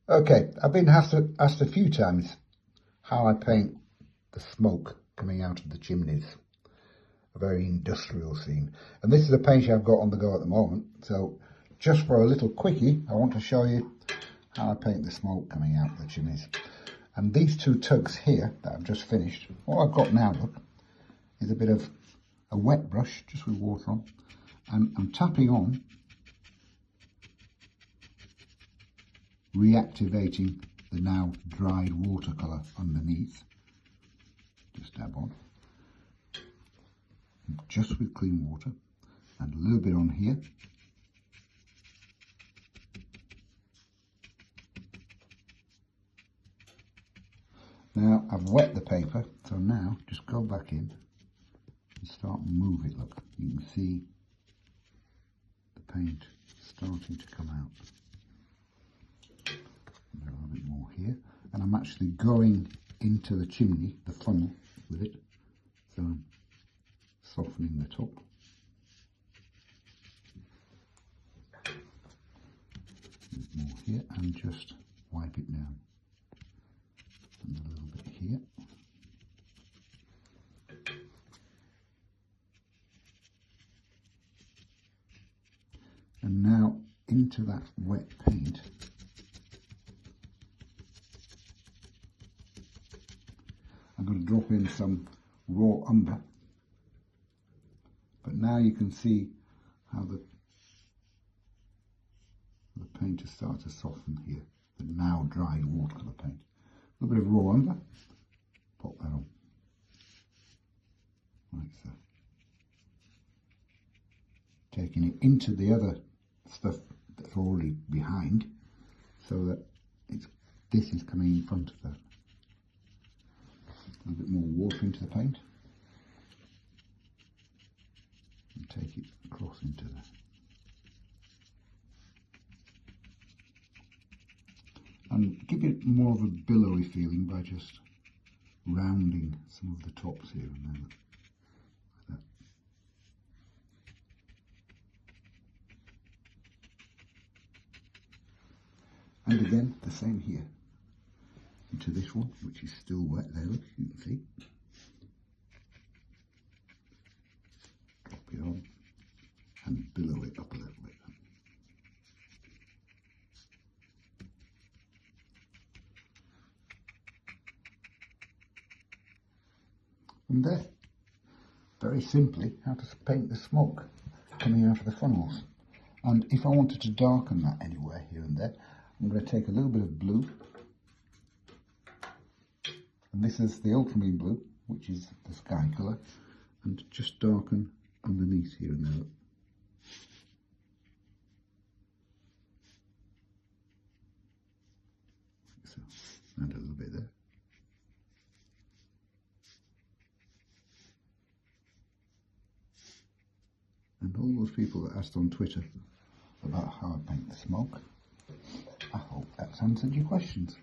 Okay, I've been asked a few times how I paint the smoke coming out of the chimneys. A very industrial scene. And this is a paint I've got on the go at the moment. So just for a little quickie, I want to show you how I paint the smoke coming out of the chimneys. And these two tugs here that I've just finished, what I've got now, look, is a bit of a wet brush, just with water on. And I'm tapping on, reactivating the now dried watercolour underneath. Just dab on. Just with clean water. And a little bit on here. Now I've wet the paper, so now just go back in and start and move it. Look, you can see the paint starting to come out. A little bit more here, and I'm actually going into the chimney, the funnel, with it. So I'm softening the top. A bit more here, and just wipe it down. And a little bit here. And now into that wet paint, I'm going to drop in some raw umber. But now you can see how the paint has started to soften here. The now dried watercolour paint. A little bit of raw umber. Pop that on. Like so. Taking it into the other stuff that's already behind, so that this is coming in front of that. A little bit more water into the paint. And take it across into there. And give it more of a billowy feeling by just rounding some of the tops here and there. Like that. And again, the same here. Into this one, which is still wet there, look, you can see. Drop it on and billow it up a little bit. And there, very simply, how to paint the smoke coming out of the funnels. And if I wanted to darken that anywhere here and there, I'm going to take a little bit of blue. And this is the ultramarine blue, which is the sky colour, and just darken underneath here and there. So, and a little bit there. And all those people that asked on Twitter about how I paint the smoke, I hope that's answered your questions.